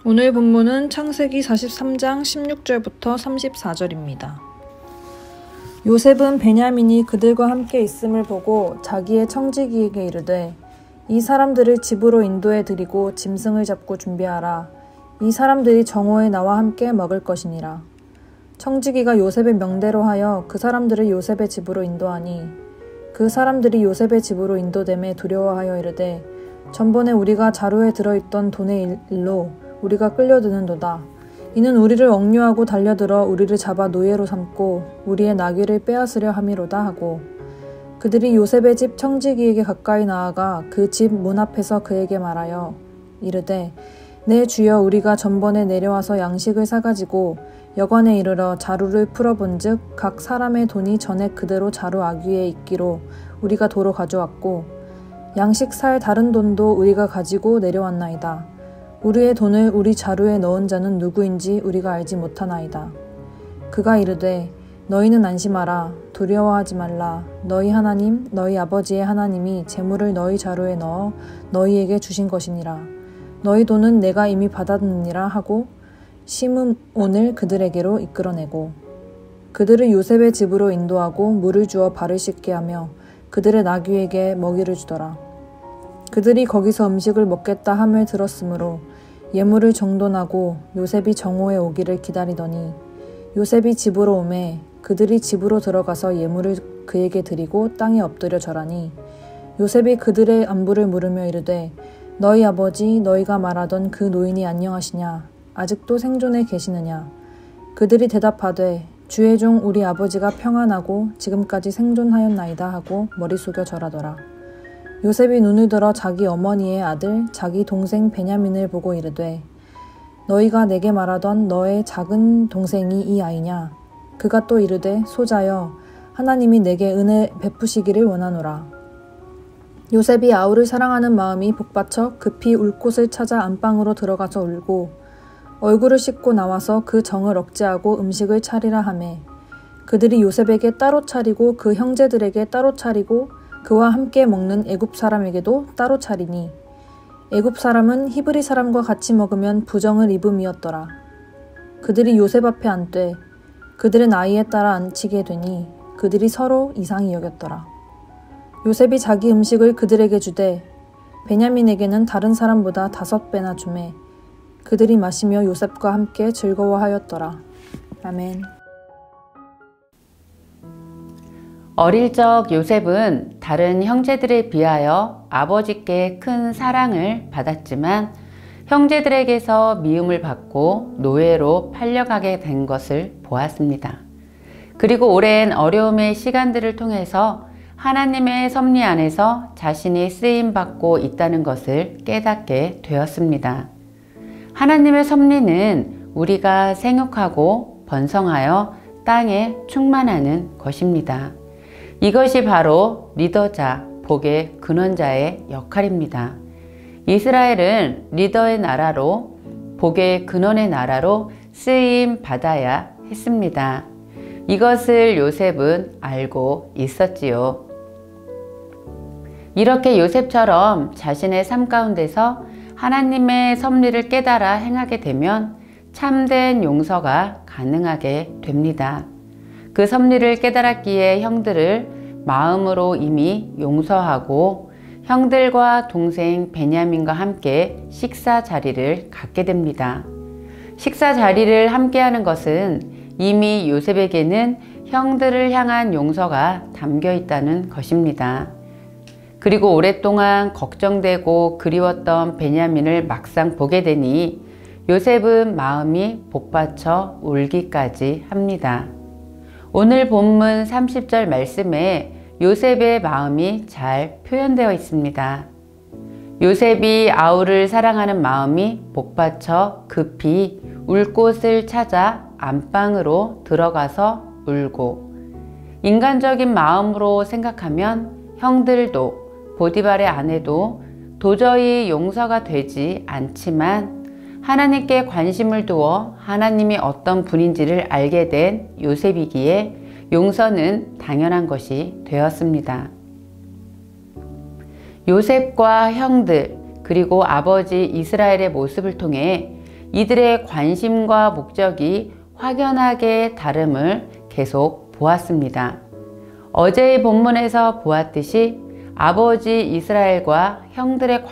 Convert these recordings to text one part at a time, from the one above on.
오늘 본문은 창세기 43장 16절부터 34절입니다. 요셉은 베냐민이 그들과 함께 있음을 보고 자기의 청지기에게 이르되 이 사람들을 집으로 인도해 드리고 짐승을 잡고 준비하라. 이 사람들이 정오에 나와 함께 먹을 것이니라. 청지기가 요셉의 명대로 하여 그 사람들을 요셉의 집으로 인도하니 그 사람들이 요셉의 집으로 인도됨에 두려워하여 이르되 전번에 우리가 자루에 들어있던 돈의 일로 우리가 끌려드는도다. 이는 우리를 억류하고 달려들어 우리를 잡아 노예로 삼고 우리의 나귀를 빼앗으려 함이로다 하고 그들이 요셉의 집 청지기에게 가까이 나아가 그 집 문 앞에서 그에게 말하여 이르되 내 주여 우리가 전번에 내려와서 양식을 사가지고 여관에 이르러 자루를 풀어본즉 각 사람의 돈이 전에 그대로 자루 아귀에 있기로 우리가 도로 가져왔고 양식 살 다른 돈도 우리가 가지고 내려왔나이다. 우리의 돈을 우리 자루에 넣은 자는 누구인지 우리가 알지 못하나이다. 그가 이르되 너희는 안심하라. 두려워하지 말라. 너희 하나님 너희 아버지의 하나님이 재물을 너희 자루에 넣어 너희에게 주신 것이니라. 너희 돈은 내가 이미 받았느니라 하고 시므온을 그들에게로 이끌어내고 그들을 요셉의 집으로 인도하고 물을 주어 발을 씻게 하며 그들의 나귀에게 먹이를 주더라. 그들이 거기서 음식을 먹겠다 함을 들었으므로 예물을 정돈하고 요셉이 정오에 오기를 기다리더니 요셉이 집으로 오매 그들이 집으로 들어가서 예물을 그에게 드리고 땅에 엎드려 절하니 요셉이 그들의 안부를 물으며 이르되 너희 아버지 너희가 말하던 그 노인이 안녕하시냐? 아직도 생존해 계시느냐? 그들이 대답하되 주의 종 우리 아버지가 평안하고 지금까지 생존하였나이다 하고 머리 숙여 절하더라. 요셉이 눈을 들어 자기 어머니의 아들 자기 동생 베냐민을 보고 이르되 너희가 내게 말하던 너의 작은 동생이 이 아이냐? 그가 또 이르되 소자여 하나님이 내게 은혜 베푸시기를 원하노라. 요셉이 아우를 사랑하는 마음이 복받쳐 급히 울 곳을 찾아 안방으로 들어가서 울고 얼굴을 씻고 나와서 그 정을 억제하고 음식을 차리라 하매 그들이 요셉에게 따로 차리고 그 형제들에게 따로 차리고 그와 함께 먹는 애굽 사람에게도 따로 차리니 애굽 사람은 히브리 사람과 같이 먹으면 부정을 입음이었더라. 그들이 요셉 앞에 앉되 그들의 나이에 따라 앉히게 되니 그들이 서로 이상히 여겼더라. 요셉이 자기 음식을 그들에게 주되 베냐민에게는 다른 사람보다 5배나 주매 그들이 마시며 요셉과 함께 즐거워하였더라. 아멘. 어릴 적 요셉은 다른 형제들에 비하여 아버지께 큰 사랑을 받았지만 형제들에게서 미움을 받고 노예로 팔려가게 된 것을 보았습니다. 그리고 오랜 어려움의 시간들을 통해서 하나님의 섭리 안에서 자신이 쓰임받고 있다는 것을 깨닫게 되었습니다. 하나님의 섭리는 우리가 생육하고 번성하여 땅에 충만하는 것입니다. 이것이 바로 리더자, 복의 근원자의 역할입니다. 이스라엘은 리더의 나라로 복의 근원의 나라로 쓰임 받아야 했습니다. 이것을 요셉은 알고 있었지요. 이렇게 요셉처럼 자신의 삶 가운데서 하나님의 섭리를 깨달아 행하게 되면 참된 용서가 가능하게 됩니다. 그 섭리를 깨달았기에 형들을 마음으로 이미 용서하고 형들과 동생 베냐민과 함께 식사 자리를 갖게 됩니다. 식사 자리를 함께하는 것은 이미 요셉에게는 형들을 향한 용서가 담겨 있다는 것입니다. 그리고 오랫동안 걱정되고 그리웠던 베냐민을 막상 보게 되니 요셉은 마음이 복받쳐 울기까지 합니다. 오늘 본문 30절 말씀에 요셉의 마음이 잘 표현되어 있습니다. 요셉이 아우를 사랑하는 마음이 복받쳐 급히 울 곳을 찾아 안방으로 들어가서 울고 인간적인 마음으로 생각하면 형들도 보디발의 아내도 도저히 용서가 되지 않지만 하나님께 관심을 두어 하나님이 어떤 분인지를 알게 된 요셉이기에 용서는 당연한 것이 되었습니다. 요셉과 형들 그리고 아버지 이스라엘의 모습을 통해 이들의 관심과 목적이 확연하게 다름을 계속 보았습니다. 어제의 본문에서 보았듯이 아버지 이스라엘과 형들의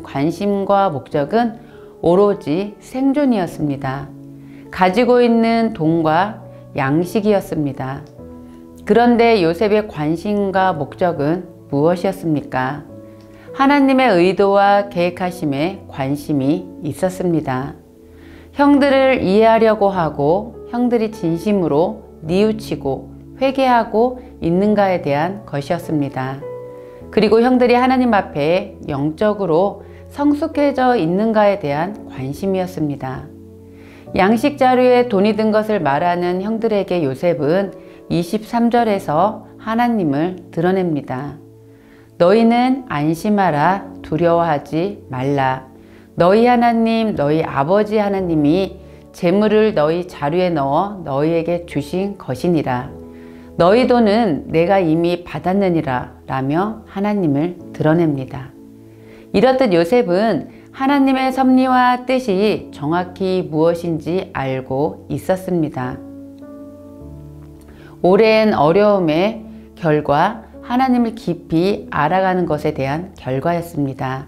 관심과 목적은 오로지 생존이었습니다. 가지고 있는 돈과 양식이었습니다. 그런데 요셉의 관심과 목적은 무엇이었습니까? 하나님의 의도와 계획하심에 관심이 있었습니다. 형들을 이해하려고 하고 형들이 진심으로 뉘우치고 회개하고 있는가에 대한 것이었습니다. 그리고 형들이 하나님 앞에 영적으로 성숙해져 있는가에 대한 관심이었습니다. 양식 자루에 돈이 든 것을 말하는 형들에게 요셉은 23절에서 하나님을 드러냅니다. 너희는 안심하라, 두려워하지 말라. 너희 하나님, 너희 아버지 하나님이 재물을 너희 자루에 넣어 너희에게 주신 것이니라. 너희 돈은 내가 이미 받았느니라 라며 하나님을 드러냅니다. 이렇듯 요셉은 하나님의 섭리와 뜻이 정확히 무엇인지 알고 있었습니다. 오랜 어려움의 결과 하나님을 깊이 알아가는 것에 대한 결과였습니다.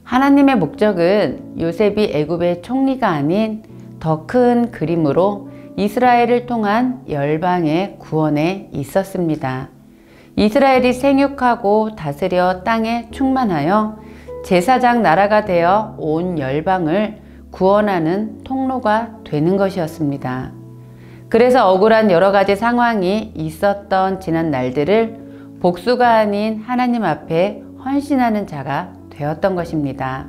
하나님의 목적은 요셉이 애굽의 총리가 아닌 더 큰 그림으로 이스라엘을 통한 열방의 구원에 있었습니다. 이스라엘이 생육하고 다스려 땅에 충만하여 제사장 나라가 되어 온 열방을 구원하는 통로가 되는 것이었습니다. 그래서 억울한 여러 가지 상황이 있었던 지난 날들을 복수가 아닌 하나님 앞에 헌신하는 자가 되었던 것입니다.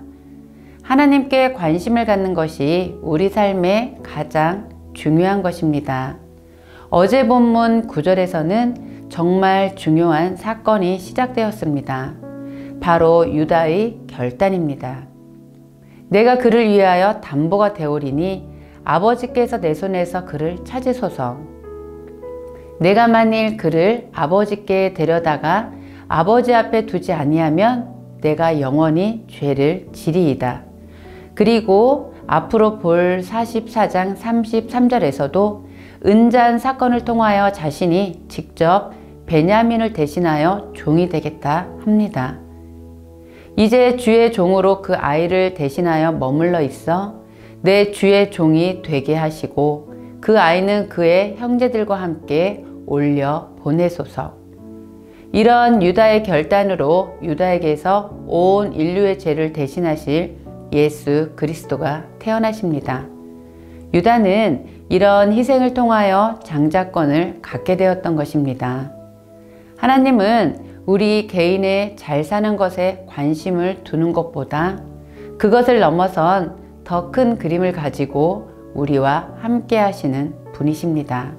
하나님께 관심을 갖는 것이 우리 삶의 가장 중요한 것입니다. 어제 본문 9절에서는 정말 중요한 사건이 시작되었습니다. 바로 유다의 결단입니다. 내가 그를 위하여 담보가 되오리니 아버지께서 내 손에서 그를 찾으소서. 내가 만일 그를 아버지께 데려다가 아버지 앞에 두지 아니하면 내가 영원히 죄를 지리이다. 그리고 앞으로 볼 44장 33절에서도 은잔 사건을 통하여 자신이 직접 베냐민을 대신하여 종이 되겠다 합니다. 이제 주의 종으로 그 아이를 대신하여 머물러 있어 내 주의 종이 되게 하시고 그 아이는 그의 형제들과 함께 올려 보내소서. 이런 유다의 결단으로 유다에게서 온 인류의 죄를 대신하실 예수 그리스도가 태어나십니다. 유다는 이런 희생을 통하여 장자권을 갖게 되었던 것입니다. 하나님은 우리 개인의 잘 사는 것에 관심을 두는 것보다 그것을 넘어선 더 큰 그림을 가지고 우리와 함께 하시는 분이십니다.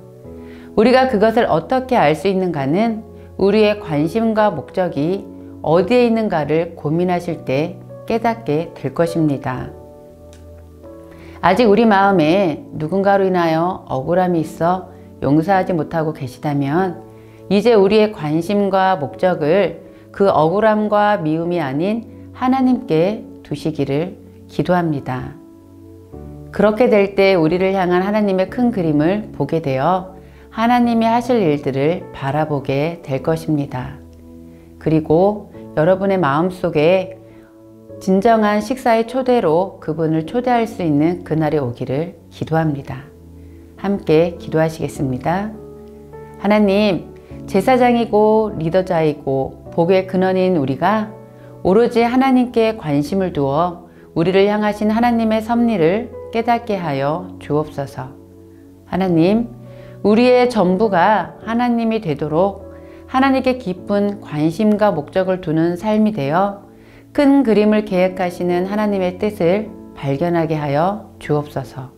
우리가 그것을 어떻게 알 수 있는가는 우리의 관심과 목적이 어디에 있는가를 고민하실 때 깨닫게 될 것입니다. 아직 우리 마음에 누군가로 인하여 억울함이 있어 용서하지 못하고 계시다면 이제 우리의 관심과 목적을 그 억울함과 미움이 아닌 하나님께 두시기를 기도합니다. 그렇게 될 때 우리를 향한 하나님의 큰 그림을 보게 되어 하나님이 하실 일들을 바라보게 될 것입니다. 그리고 여러분의 마음속에 진정한 식사의 초대로 그분을 초대할 수 있는 그날이 오기를 기도합니다. 함께 기도하시겠습니다. 하나님, 제사장이고 리더자이고 복의 근원인 우리가 오로지 하나님께 관심을 두어 우리를 향하신 하나님의 섭리를 깨닫게 하여 주옵소서. 하나님, 우리의 전부가 하나님이 되도록 하나님께 깊은 관심과 목적을 두는 삶이 되어 큰 그림을 계획하시는 하나님의 뜻을 발견하게 하여 주옵소서.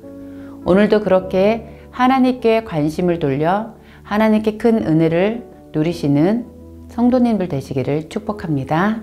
오늘도 그렇게 하나님께 관심을 돌려 하나님께 큰 은혜를 누리시는 성도님들 되시기를 축복합니다.